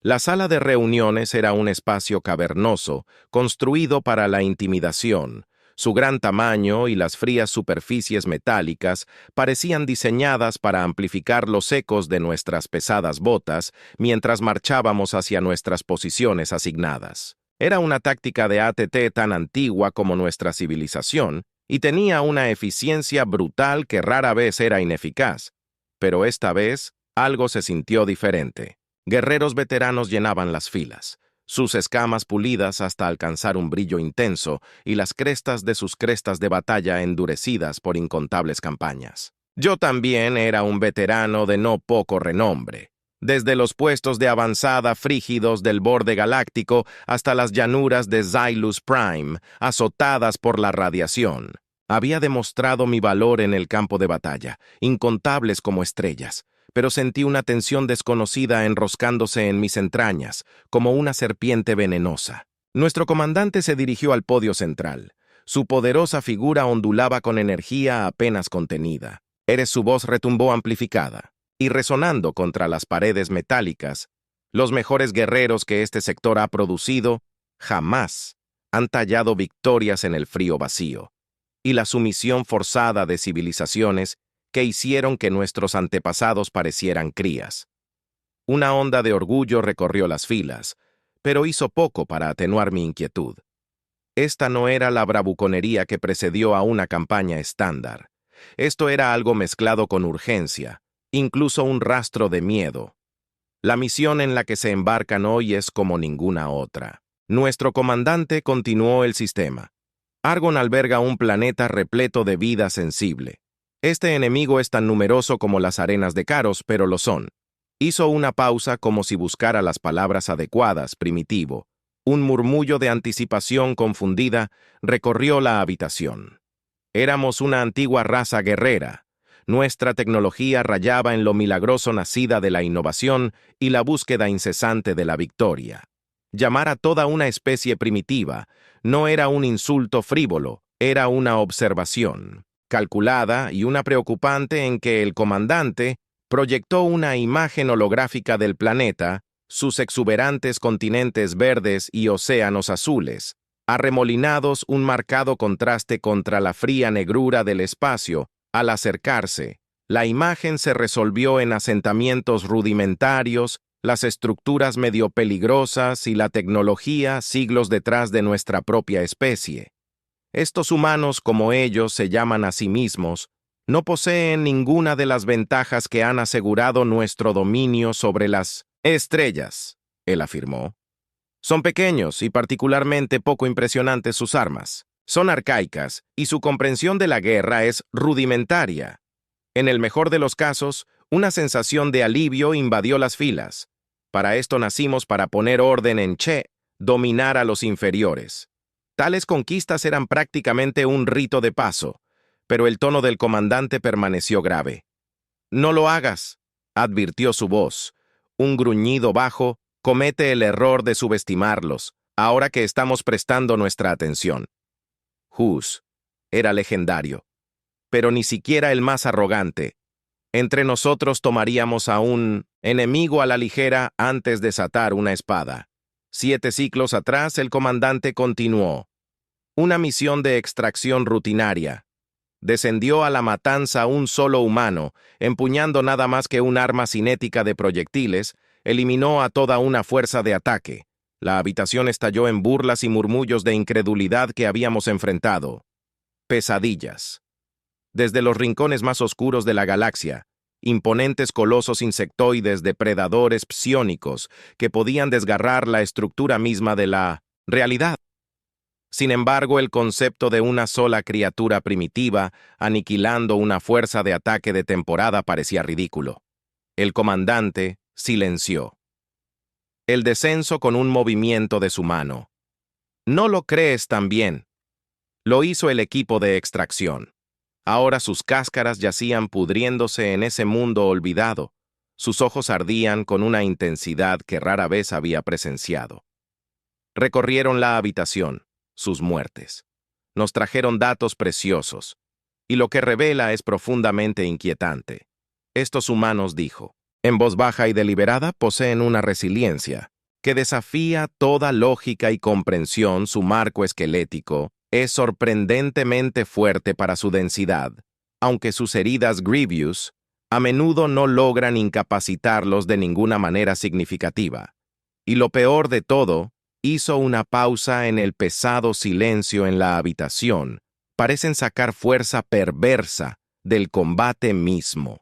La sala de reuniones era un espacio cavernoso, construido para la intimidación. Su gran tamaño y las frías superficies metálicas parecían diseñadas para amplificar los ecos de nuestras pesadas botas mientras marchábamos hacia nuestras posiciones asignadas. Era una táctica de ATT tan antigua como nuestra civilización y tenía una eficiencia brutal que rara vez era ineficaz. Pero esta vez, algo se sintió diferente. Guerreros veteranos llenaban las filas, sus escamas pulidas hasta alcanzar un brillo intenso y las crestas de sus crestas de batalla endurecidas por incontables campañas. Yo también era un veterano de no poco renombre. Desde los puestos de avanzada frígidos del borde galáctico hasta las llanuras de Xylus Prime, azotadas por la radiación. Había demostrado mi valor en el campo de batalla, incontables como estrellas, pero sentí una tensión desconocida enroscándose en mis entrañas, como una serpiente venenosa. Nuestro comandante se dirigió al podio central. Su poderosa figura ondulaba con energía apenas contenida. Su voz retumbó amplificada, y resonando contra las paredes metálicas, los mejores guerreros que este sector ha producido jamás han tallado victorias en el frío vacío, y la sumisión forzada de civilizaciones que hicieron que nuestros antepasados parecieran crías. Una onda de orgullo recorrió las filas, pero hizo poco para atenuar mi inquietud. Esta no era la bravuconería que precedió a una campaña estándar. Esto era algo mezclado con urgencia, incluso un rastro de miedo. La misión en la que se embarcan hoy es como ninguna otra. Nuestro comandante continuó el sistema. Argon alberga un planeta repleto de vida sensible. Este enemigo es tan numeroso como las arenas de Caros, pero lo son. Hizo una pausa como si buscara las palabras adecuadas, primitivo. Un murmullo de anticipación confundida recorrió la habitación. Éramos una antigua raza guerrera. Nuestra tecnología rayaba en lo milagroso nacida de la innovación y la búsqueda incesante de la victoria. Llamar a toda una especie primitiva no era un insulto frívolo, era una observación calculada y una preocupante en que el comandante proyectó una imagen holográfica del planeta, sus exuberantes continentes verdes y océanos azules, arremolinados un marcado contraste contra la fría negrura del espacio. Al acercarse, la imagen se resolvió en asentamientos rudimentarios, las estructuras medio peligrosas y la tecnología siglos detrás de nuestra propia especie. Estos humanos, como ellos se llaman a sí mismos, no poseen ninguna de las ventajas que han asegurado nuestro dominio sobre las estrellas, él afirmó. Son pequeños y particularmente poco impresionantes sus armas. Son arcaicas y su comprensión de la guerra es rudimentaria. En el mejor de los casos, una sensación de alivio invadió las filas. Para esto nacimos para poner orden en Che, dominar a los inferiores. Tales conquistas eran prácticamente un rito de paso, pero el tono del comandante permaneció grave. «No lo hagas», advirtió su voz. Un gruñido bajo comete el error de subestimarlos, ahora que estamos prestando nuestra atención. Hus era legendario, pero ni siquiera el más arrogante. Entre nosotros tomaríamos a un enemigo a la ligera antes de desatar una espada. 7 ciclos atrás, el comandante continuó. Una misión de extracción rutinaria. Descendió a la matanza un solo humano, empuñando nada más que un arma cinética de proyectiles, eliminó a toda una fuerza de ataque. La habitación estalló en burlas y murmullos de incredulidad que habíamos enfrentado. Pesadillas. Desde los rincones más oscuros de la galaxia, imponentes colosos insectoides depredadores psiónicos que podían desgarrar la estructura misma de la realidad. Sin embargo, el concepto de una sola criatura primitiva aniquilando una fuerza de ataque de temporada parecía ridículo. El comandante silenció. El descenso con un movimiento de su mano. ¿No lo crees también? Lo hizo el equipo de extracción. Ahora sus cáscaras yacían pudriéndose en ese mundo olvidado. Sus ojos ardían con una intensidad que rara vez había presenciado. Recorrieron la habitación, sus muertes. Nos trajeron datos preciosos. Y lo que revela es profundamente inquietante. Estos humanos, dijo, En voz baja y deliberada poseen una resiliencia que desafía toda lógica y comprensión. Su marco esquelético es sorprendentemente fuerte para su densidad, aunque sus heridas Grievous a menudo no logran incapacitarlos de ninguna manera significativa. Y lo peor de todo, hizo una pausa en el pesado silencio en la habitación. Parecen sacar fuerza perversa del combate mismo.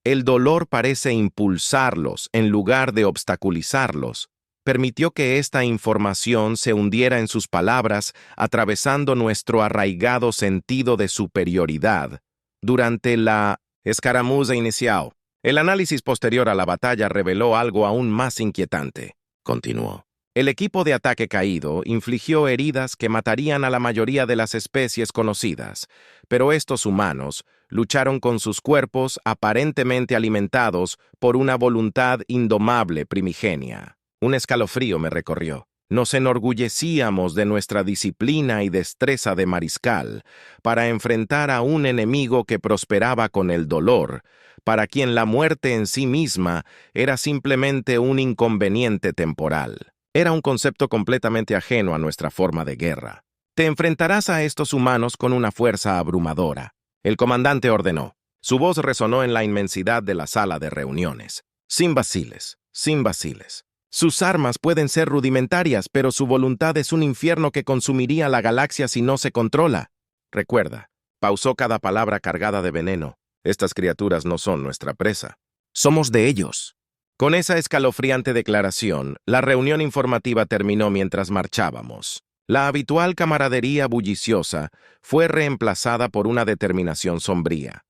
El dolor parece impulsarlos en lugar de obstaculizarlos. Permitió que esta información se hundiera en sus palabras, atravesando nuestro arraigado sentido de superioridad. Durante la escaramuza inicial, el análisis posterior a la batalla reveló algo aún más inquietante. Continuó. El equipo de ataque caído infligió heridas que matarían a la mayoría de las especies conocidas, pero estos humanos lucharon con sus cuerpos aparentemente alimentados por una voluntad indomable primigenia. Un escalofrío me recorrió. Nos enorgullecíamos de nuestra disciplina y destreza de mariscal para enfrentar a un enemigo que prosperaba con el dolor, para quien la muerte en sí misma era simplemente un inconveniente temporal. Era un concepto completamente ajeno a nuestra forma de guerra. Te enfrentarás a estos humanos con una fuerza abrumadora. El comandante ordenó. Su voz resonó en la inmensidad de la sala de reuniones. Sin vaciles, sin vaciles. Sus armas pueden ser rudimentarias, pero su voluntad es un infierno que consumiría la galaxia si no se controla. Recuerda, pausó cada palabra cargada de veneno. Estas criaturas no son nuestra presa. Somos de ellos. Con esa escalofriante declaración, la reunión informativa terminó mientras marchábamos. La habitual camaradería bulliciosa fue reemplazada por una determinación sombría.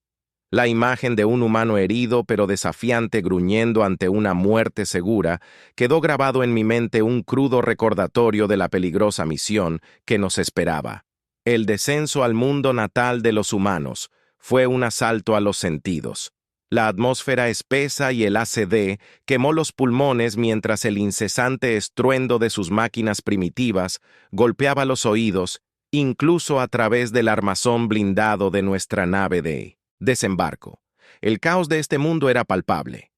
La imagen de un humano herido pero desafiante gruñendo ante una muerte segura quedó grabado en mi mente, un crudo recordatorio de la peligrosa misión que nos esperaba. El descenso al mundo natal de los humanos fue un asalto a los sentidos. La atmósfera espesa y el ACD quemó los pulmones mientras el incesante estruendo de sus máquinas primitivas golpeaba los oídos, incluso a través del armazón blindado de nuestra nave de desembarco. El caos de este mundo era palpable.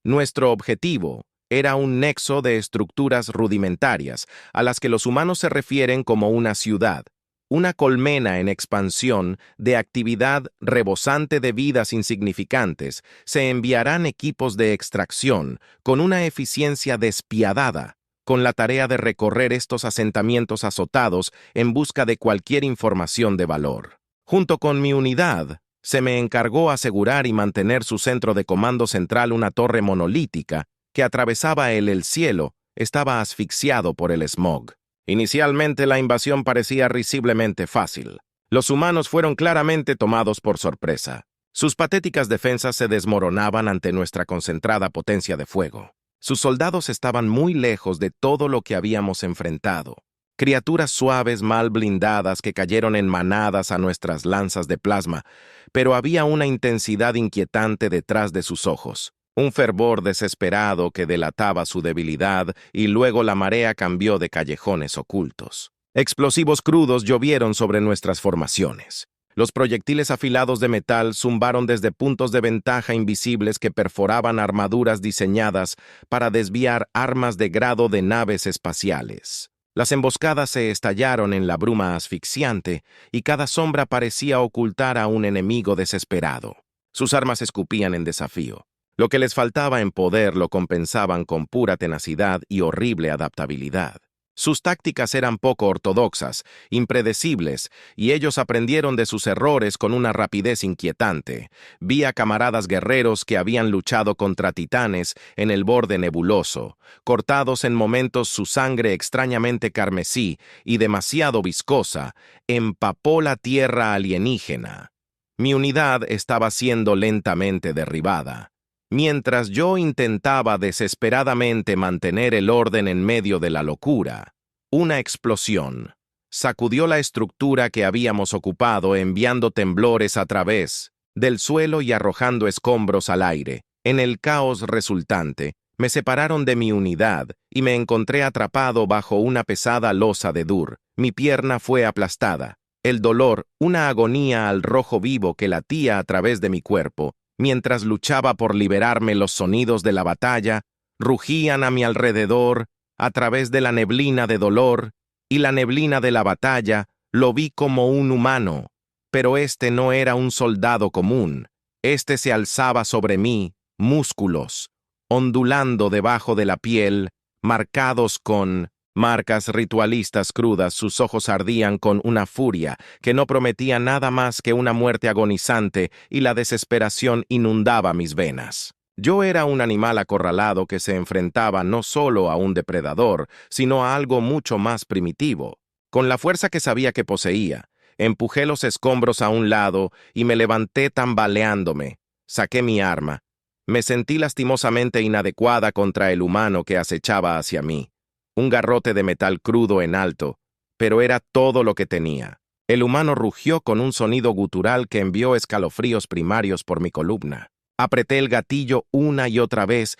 Nuestro objetivo era un nexo de estructuras rudimentarias a las que los humanos se refieren como una ciudad. Una colmena en expansión de actividad rebosante de vidas insignificantes. Se enviarán equipos de extracción con una eficiencia despiadada, con la tarea de recorrer estos asentamientos azotados en busca de cualquier información de valor. Junto con mi unidad, se me encargó asegurar y mantener su centro de comando central, una torre monolítica que atravesaba el cielo, estaba asfixiado por el smog. Inicialmente la invasión parecía risiblemente fácil. Los humanos fueron claramente tomados por sorpresa. Sus patéticas defensas se desmoronaban ante nuestra concentrada potencia de fuego. Sus soldados estaban muy lejos de todo lo que habíamos enfrentado. Criaturas suaves mal blindadas que cayeron en manadas a nuestras lanzas de plasma, pero había una intensidad inquietante detrás de sus ojos. Un fervor desesperado que delataba su debilidad, y luego la marea cambió de callejones ocultos. Explosivos crudos llovieron sobre nuestras formaciones. Los proyectiles afilados de metal zumbaron desde puntos de ventaja invisibles que perforaban armaduras diseñadas para desviar armas de grado de naves espaciales. Las emboscadas se estallaron en la bruma asfixiante, y cada sombra parecía ocultar a un enemigo desesperado. Sus armas escupían en desafío. Lo que les faltaba en poder lo compensaban con pura tenacidad y horrible adaptabilidad. Sus tácticas eran poco ortodoxas, impredecibles, y ellos aprendieron de sus errores con una rapidez inquietante. Vi a camaradas guerreros que habían luchado contra titanes en el borde nebuloso. Cortados en momentos, su sangre extrañamente carmesí y demasiado viscosa empapó la tierra alienígena. Mi unidad estaba siendo lentamente derribada. Mientras yo intentaba desesperadamente mantener el orden en medio de la locura, una explosión sacudió la estructura que habíamos ocupado, enviando temblores a través del suelo y arrojando escombros al aire. En el caos resultante, me separaron de mi unidad y me encontré atrapado bajo una pesada losa de dur. Mi pierna fue aplastada. El dolor, una agonía al rojo vivo que latía a través de mi cuerpo, Mientras luchaba por liberarme, los sonidos de la batalla rugían a mi alrededor a través de la neblina de dolor, y la neblina de la batalla lo vi como un humano, pero este no era un soldado común. Este se alzaba sobre mí, músculos, ondulando debajo de la piel, marcados con marcas ritualistas crudas. Sus ojos ardían con una furia que no prometía nada más que una muerte agonizante, y la desesperación inundaba mis venas. Yo era un animal acorralado que se enfrentaba no solo a un depredador, sino a algo mucho más primitivo. Con la fuerza que sabía que poseía, empujé los escombros a un lado y me levanté tambaleándome. Saqué mi arma. Me sentí lastimosamente inadecuada contra el humano que acechaba hacia mí. Un garrote de metal crudo en alto, pero era todo lo que tenía. El humano rugió con un sonido gutural que envió escalofríos primarios por mi columna. Apreté el gatillo una y otra vez,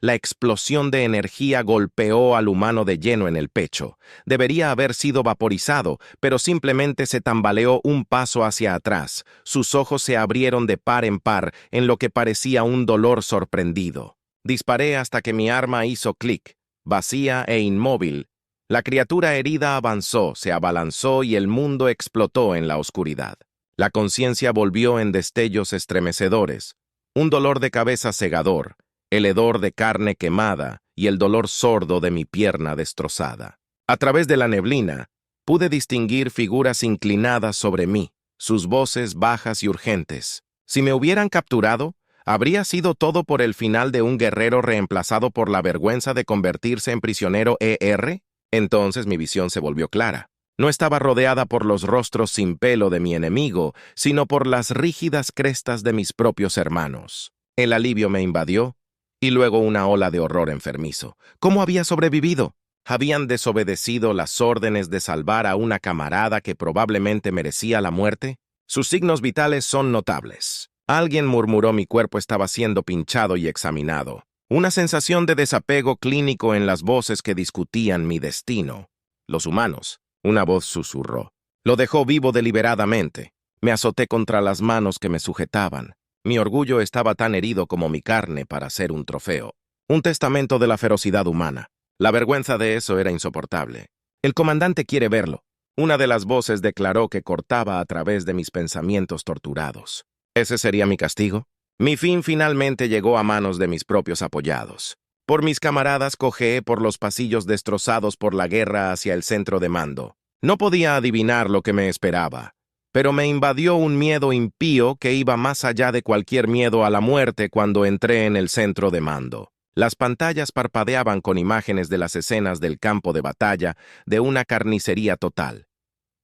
la explosión de energía golpeó al humano de lleno en el pecho. Debería haber sido vaporizado, pero simplemente se tambaleó un paso hacia atrás. Sus ojos se abrieron de par en par, en lo que parecía un dolor sorprendido. Disparé hasta que mi arma hizo clic, vacía e inmóvil. La criatura herida avanzó, se abalanzó y el mundo explotó en la oscuridad. La conciencia volvió en destellos estremecedores, un dolor de cabeza cegador, el hedor de carne quemada y el dolor sordo de mi pierna destrozada. A través de la neblina, pude distinguir figuras inclinadas sobre mí, sus voces bajas y urgentes. Si me hubieran capturado, ¿habría sido todo por el final de un guerrero reemplazado por la vergüenza de convertirse en prisionero ER? Entonces mi visión se volvió clara. No estaba rodeada por los rostros sin pelo de mi enemigo, sino por las rígidas crestas de mis propios hermanos. El alivio me invadió, y luego una ola de horror enfermizo. ¿Cómo había sobrevivido? ¿Habían desobedecido las órdenes de salvar a una camarada que probablemente merecía la muerte? Sus signos vitales son notables. Alguien murmuró mi cuerpo estaba siendo pinchado y examinado. Una sensación de desapego clínico en las voces que discutían mi destino. Los humanos. Una voz susurró. Lo dejó vivo deliberadamente. Me azoté contra las manos que me sujetaban. Mi orgullo estaba tan herido como mi carne para ser un trofeo. Un testamento de la ferocidad humana. La vergüenza de eso era insoportable. El comandante quiere verlo. Una de las voces declaró que cortaba a través de mis pensamientos torturados. ¿Ese sería mi castigo? Mi fin finalmente llegó a manos de mis propios apoyados. Por mis camaradas cojeé por los pasillos destrozados por la guerra hacia el centro de mando. No podía adivinar lo que me esperaba, pero me invadió un miedo impío que iba más allá de cualquier miedo a la muerte cuando entré en el centro de mando. Las pantallas parpadeaban con imágenes de las escenas del campo de batalla, de una carnicería total.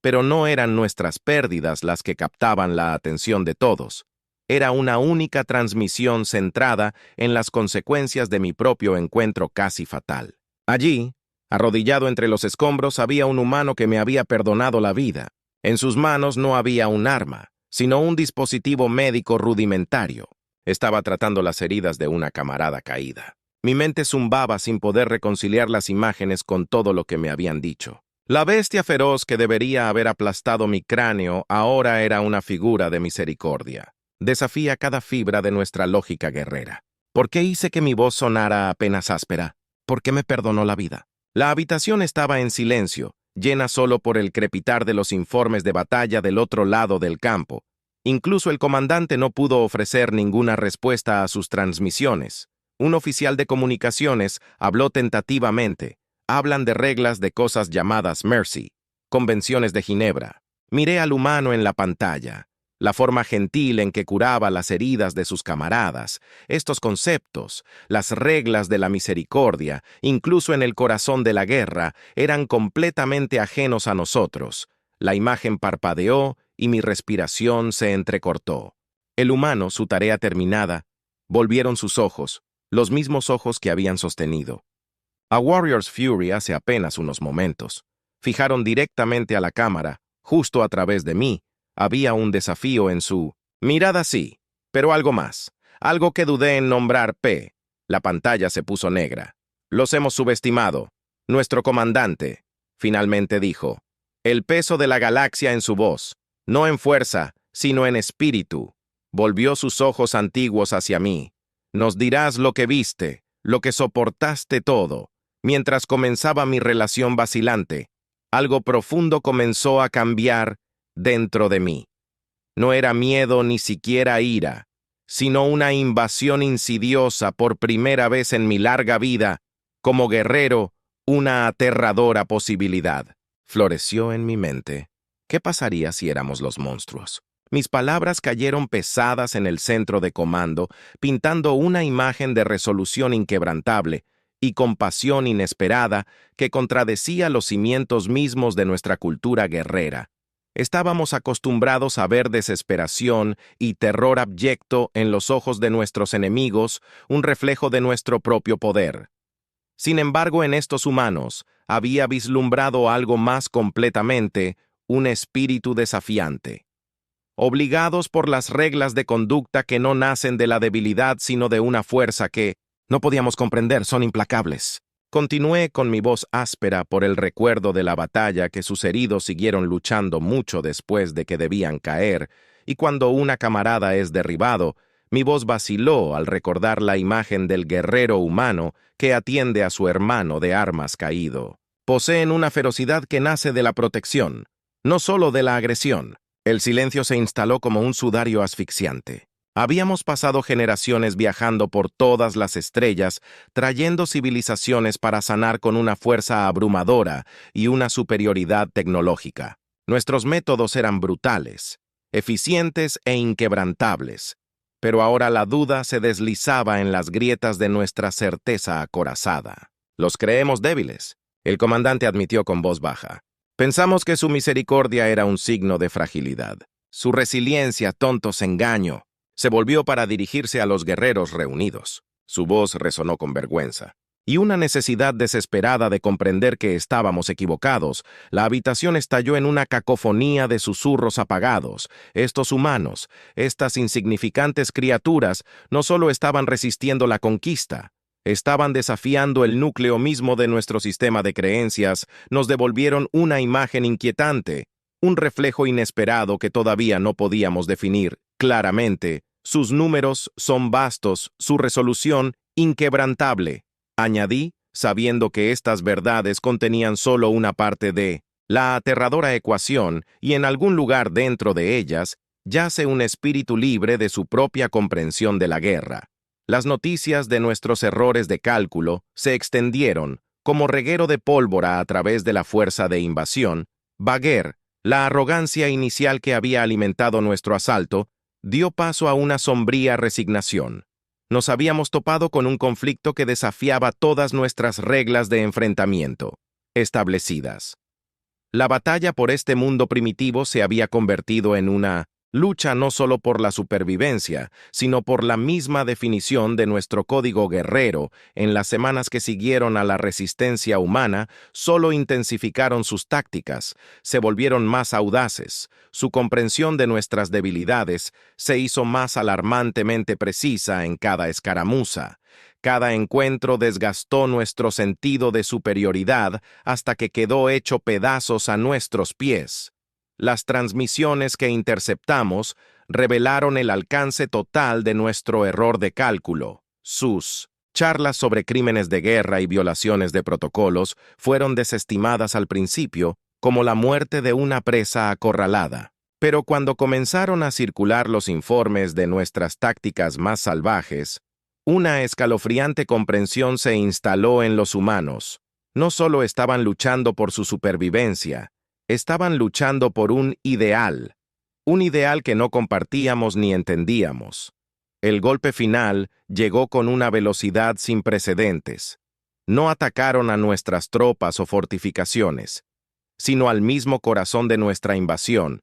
Pero no eran nuestras pérdidas las que captaban la atención de todos. Era una única transmisión centrada en las consecuencias de mi propio encuentro casi fatal. Allí, arrodillado entre los escombros, había un humano que me había perdonado la vida. En sus manos no había un arma, sino un dispositivo médico rudimentario. Estaba tratando las heridas de una camarada caída. Mi mente zumbaba sin poder reconciliar las imágenes con todo lo que me habían dicho. La bestia feroz que debería haber aplastado mi cráneo ahora era una figura de misericordia. Desafía cada fibra de nuestra lógica guerrera. ¿Por qué hice que mi voz sonara apenas áspera? ¿Por qué me perdonó la vida? La habitación estaba en silencio, llena solo por el crepitar de los informes de batalla del otro lado del campo. Incluso el comandante no pudo ofrecer ninguna respuesta a sus transmisiones. Un oficial de comunicaciones habló tentativamente. Hablan de reglas de cosas llamadas Mercy, convenciones de Ginebra. Miré al humano en la pantalla. La forma gentil en que curaba las heridas de sus camaradas, estos conceptos, las reglas de la misericordia, incluso en el corazón de la guerra, eran completamente ajenos a nosotros. La imagen parpadeó y mi respiración se entrecortó. El humano, su tarea terminada, volvieron sus ojos, los mismos ojos que habían sostenido. A Warrior's Fury hace apenas unos momentos. Fijaron directamente a la cámara, justo a través de mí. Había un desafío en su mirada, sí, pero algo más, algo que dudé en nombrar P. La pantalla se puso negra. Los hemos subestimado. Nuestro comandante, finalmente dijo, el peso de la galaxia en su voz, no en fuerza, sino en espíritu. Volvió sus ojos antiguos hacia mí. Nos dirás lo que viste, lo que soportaste todo. Mientras comenzaba mi relación vacilante, algo profundo comenzó a cambiar dentro de mí. No era miedo ni siquiera ira, sino una invasión insidiosa por primera vez en mi larga vida, como guerrero, una aterradora posibilidad. Floreció en mi mente. ¿Qué pasaría si éramos los monstruos? Mis palabras cayeron pesadas en el centro de comando, pintando una imagen de resolución inquebrantable y compasión inesperada que contradecía los cimientos mismos de nuestra cultura guerrera. Estábamos acostumbrados a ver desesperación y terror abyecto en los ojos de nuestros enemigos, un reflejo de nuestro propio poder. Sin embargo, en estos humanos había vislumbrado algo más completamente, un espíritu desafiante. Obligados por las reglas de conducta que no nacen de la debilidad sino de una fuerza que, no podíamos comprender, son implacables. Continué con mi voz áspera por el recuerdo de la batalla que sus heridos siguieron luchando mucho después de que debían caer, y cuando una camarada es derribado, mi voz vaciló al recordar la imagen del guerrero humano que atiende a su hermano de armas caído. Poseen una ferocidad que nace de la protección, no solo de la agresión. El silencio se instaló como un sudario asfixiante. Habíamos pasado generaciones viajando por todas las estrellas, trayendo civilizaciones para sanar con una fuerza abrumadora y una superioridad tecnológica. Nuestros métodos eran brutales, eficientes e inquebrantables, pero ahora la duda se deslizaba en las grietas de nuestra certeza acorazada. Los creemos débiles, el comandante admitió con voz baja. Pensamos que su misericordia era un signo de fragilidad. Su resiliencia, tontos engaño. Se volvió para dirigirse a los guerreros reunidos. Su voz resonó con vergüenza. Y una necesidad desesperada de comprender que estábamos equivocados. La habitación estalló en una cacofonía de susurros apagados. Estos humanos, estas insignificantes criaturas, no solo estaban resistiendo la conquista, estaban desafiando el núcleo mismo de nuestro sistema de creencias, nos devolvieron una imagen inquietante, un reflejo inesperado que todavía no podíamos definir claramente. Sus números son vastos, su resolución inquebrantable. Añadí, sabiendo que estas verdades contenían solo una parte de la aterradora ecuación y en algún lugar dentro de ellas yace un espíritu libre de su propia comprensión de la guerra. Las noticias de nuestros errores de cálculo se extendieron, como reguero de pólvora a través de la fuerza de invasión. Baguer, la arrogancia inicial que había alimentado nuestro asalto, dio paso a una sombría resignación. Nos habíamos topado con un conflicto que desafiaba todas nuestras reglas de enfrentamiento establecidas. La batalla por este mundo primitivo se había convertido en una lucha no solo por la supervivencia, sino por la misma definición de nuestro código guerrero. En las semanas que siguieron a la resistencia humana, solo intensificaron sus tácticas, se volvieron más audaces, su comprensión de nuestras debilidades se hizo más alarmantemente precisa en cada escaramuza. Cada encuentro desgastó nuestro sentido de superioridad hasta que quedó hecho pedazos a nuestros pies. Las transmisiones que interceptamos revelaron el alcance total de nuestro error de cálculo. Sus charlas sobre crímenes de guerra y violaciones de protocolos fueron desestimadas al principio como la muerte de una presa acorralada. Pero cuando comenzaron a circular los informes de nuestras tácticas más salvajes, una escalofriante comprensión se instaló en los humanos. No solo estaban luchando por su supervivencia, estaban luchando por un ideal que no compartíamos ni entendíamos. El golpe final llegó con una velocidad sin precedentes. No atacaron a nuestras tropas o fortificaciones, sino al mismo corazón de nuestra invasión.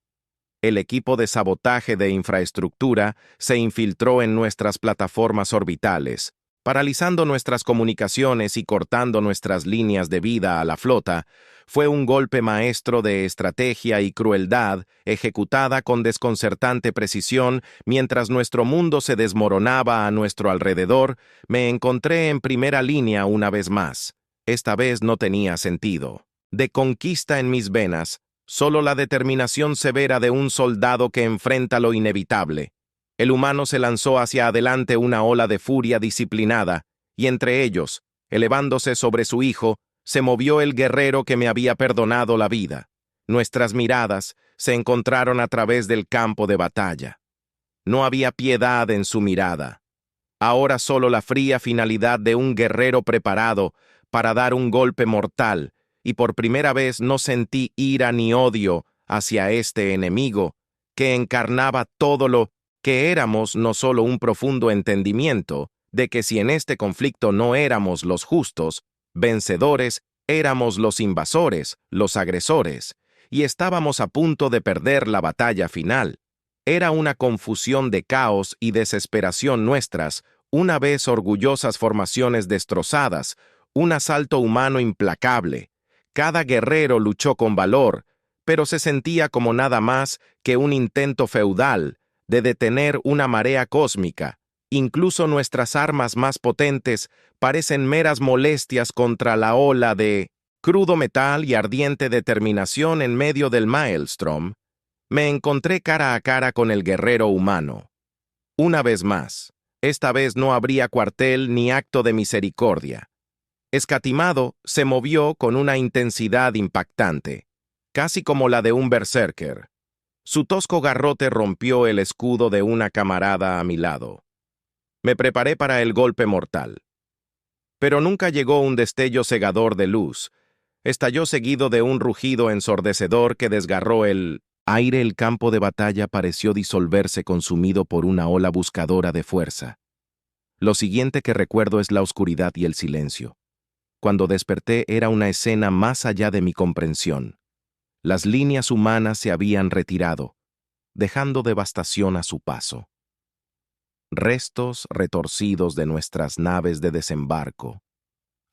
El equipo de sabotaje de infraestructura se infiltró en nuestras plataformas orbitales, paralizando nuestras comunicaciones y cortando nuestras líneas de vida a la flota. Fue un golpe maestro de estrategia y crueldad, ejecutada con desconcertante precisión. Mientras nuestro mundo se desmoronaba a nuestro alrededor, me encontré en primera línea una vez más. Esta vez no tenía sentido de conquista en mis venas, solo la determinación severa de un soldado que enfrenta lo inevitable. El humano se lanzó hacia adelante una ola de furia disciplinada, y entre ellos, elevándose sobre su hijo, se movió el guerrero que me había perdonado la vida. Nuestras miradas se encontraron a través del campo de batalla. No había piedad en su mirada. Ahora solo la fría finalidad de un guerrero preparado para dar un golpe mortal, y por primera vez no sentí ira ni odio hacia este enemigo, que encarnaba todo lo que éramos, no solo un profundo entendimiento de que si en este conflicto no éramos los justos, vencedores, éramos los invasores, los agresores, y estábamos a punto de perder la batalla final. Era una confusión de caos y desesperación nuestras, una vez orgullosas formaciones destrozadas, un asalto humano implacable. Cada guerrero luchó con valor, pero se sentía como nada más que un intento feudal de detener una marea cósmica. Incluso nuestras armas más potentes parecen meras molestias contra la ola de crudo metal y ardiente determinación en medio del maelstrom. Me encontré cara a cara con el guerrero humano. Una vez más, esta vez no habría cuartel ni acto de misericordia. Escatimado, se movió con una intensidad impactante, casi como la de un berserker. Su tosco garrote rompió el escudo de una camarada a mi lado. Me preparé para el golpe mortal. Pero nunca llegó un destello cegador de luz. Estalló seguido de un rugido ensordecedor que desgarró el aire. El campo de batalla pareció disolverse consumido por una ola buscadora de fuerza. Lo siguiente que recuerdo es la oscuridad y el silencio. Cuando desperté era una escena más allá de mi comprensión. Las líneas humanas se habían retirado, dejando devastación a su paso. Restos retorcidos de nuestras naves de desembarco.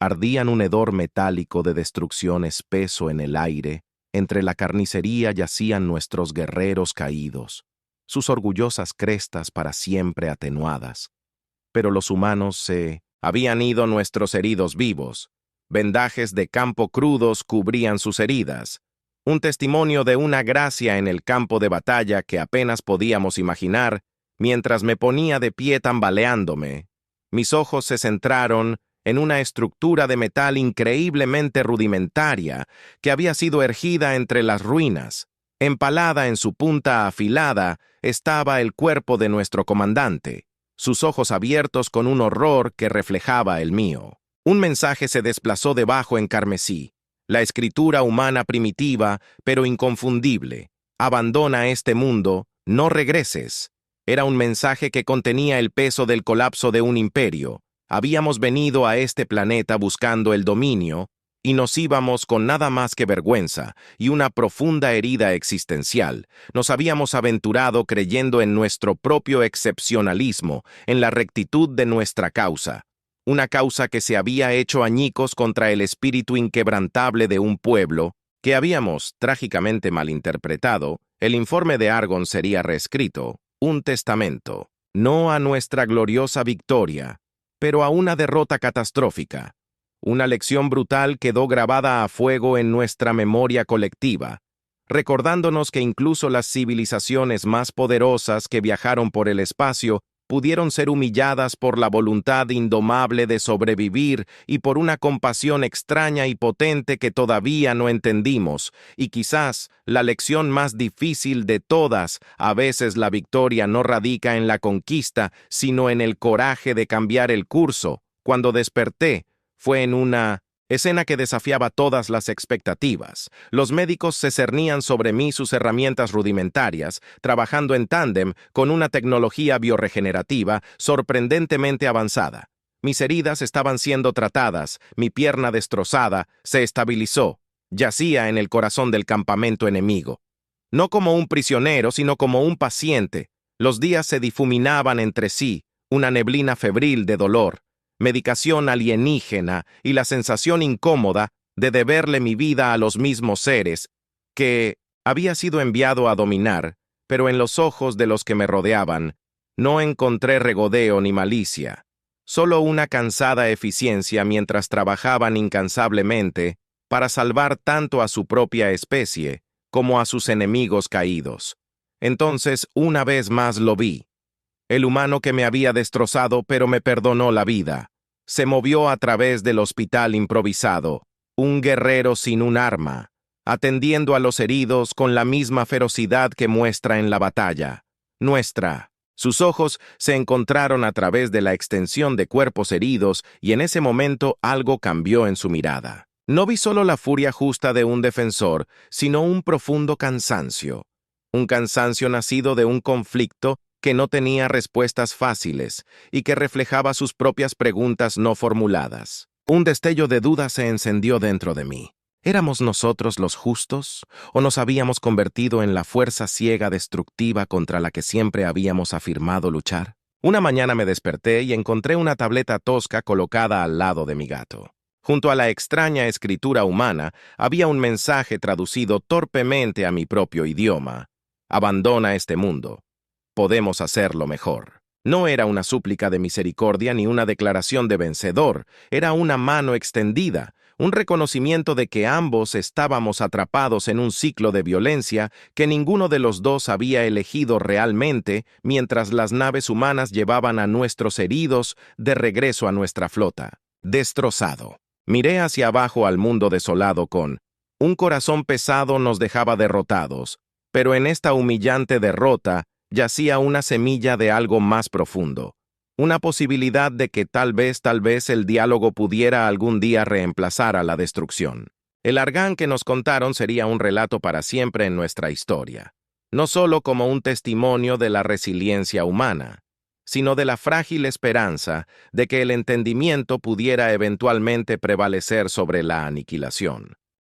Ardían un hedor metálico de destrucción espeso en el aire. Entre la carnicería yacían nuestros guerreros caídos, sus orgullosas crestas para siempre atenuadas. Pero los humanos se habían ido, nuestros heridos vivos. Vendajes de campo crudos cubrían sus heridas. Un testimonio de una gracia en el campo de batalla que apenas podíamos imaginar, mientras me ponía de pie tambaleándome. Mis ojos se centraron en una estructura de metal increíblemente rudimentaria que había sido erigida entre las ruinas. Empalada en su punta afilada estaba el cuerpo de nuestro comandante, sus ojos abiertos con un horror que reflejaba el mío. Un mensaje se desplazó debajo en carmesí. La escritura humana primitiva, pero inconfundible. Abandona este mundo, no regreses. Era un mensaje que contenía el peso del colapso de un imperio. Habíamos venido a este planeta buscando el dominio, y nos íbamos con nada más que vergüenza y una profunda herida existencial. Nos habíamos aventurado creyendo en nuestro propio excepcionalismo, en la rectitud de nuestra causa. Una causa que se había hecho añicos contra el espíritu inquebrantable de un pueblo que habíamos trágicamente malinterpretado. El informe de Argon sería reescrito, un testamento, no a nuestra gloriosa victoria, pero a una derrota catastrófica. Una lección brutal quedó grabada a fuego en nuestra memoria colectiva, recordándonos que incluso las civilizaciones más poderosas que viajaron por el espacio pudieron ser humilladas por la voluntad indomable de sobrevivir y por una compasión extraña y potente que todavía no entendimos, y quizás la lección más difícil de todas, a veces la victoria no radica en la conquista, sino en el coraje de cambiar el curso. Cuando desperté, fue en una escena que desafiaba todas las expectativas. Los médicos se cernían sobre mí sus herramientas rudimentarias, trabajando en tándem con una tecnología bioregenerativa sorprendentemente avanzada. Mis heridas estaban siendo tratadas, mi pierna destrozada se estabilizó. Yacía en el corazón del campamento enemigo. No como un prisionero, sino como un paciente. Los días se difuminaban entre sí, una neblina febril de dolor, medicación alienígena y la sensación incómoda de deberle mi vida a los mismos seres que había sido enviado a dominar, pero en los ojos de los que me rodeaban no encontré regodeo ni malicia, solo una cansada eficiencia mientras trabajaban incansablemente para salvar tanto a su propia especie como a sus enemigos caídos. Entonces, una vez más lo vi. El humano que me había destrozado pero me perdonó la vida. Se movió a través del hospital improvisado, un guerrero sin un arma, atendiendo a los heridos con la misma ferocidad que muestra en la batalla. Nuestra. Sus ojos se encontraron a través de la extensión de cuerpos heridos y en ese momento algo cambió en su mirada. No vi solo la furia justa de un defensor, sino un profundo cansancio. Un cansancio nacido de un conflicto que no tenía respuestas fáciles y que reflejaba sus propias preguntas no formuladas. Un destello de duda se encendió dentro de mí. ¿Éramos nosotros los justos o nos habíamos convertido en la fuerza ciega destructiva contra la que siempre habíamos afirmado luchar? Una mañana me desperté y encontré una tableta tosca colocada al lado de mi gato. Junto a la extraña escritura humana había un mensaje traducido torpemente a mi propio idioma. Abandona este mundo. Podemos hacerlo mejor. No era una súplica de misericordia ni una declaración de vencedor, era una mano extendida, un reconocimiento de que ambos estábamos atrapados en un ciclo de violencia que ninguno de los dos había elegido realmente mientras las naves humanas llevaban a nuestros heridos de regreso a nuestra flota. Destrozado. Miré hacia abajo al mundo desolado con un corazón pesado nos dejaba derrotados, pero en esta humillante derrota yacía una semilla de algo más profundo. Una posibilidad de que tal vez el diálogo pudiera algún día reemplazar a la destrucción. El Argán que nos contaron sería un relato para siempre en nuestra historia, no solo como un testimonio de la resiliencia humana, sino de la frágil esperanza de que el entendimiento pudiera eventualmente prevalecer sobre la aniquilación.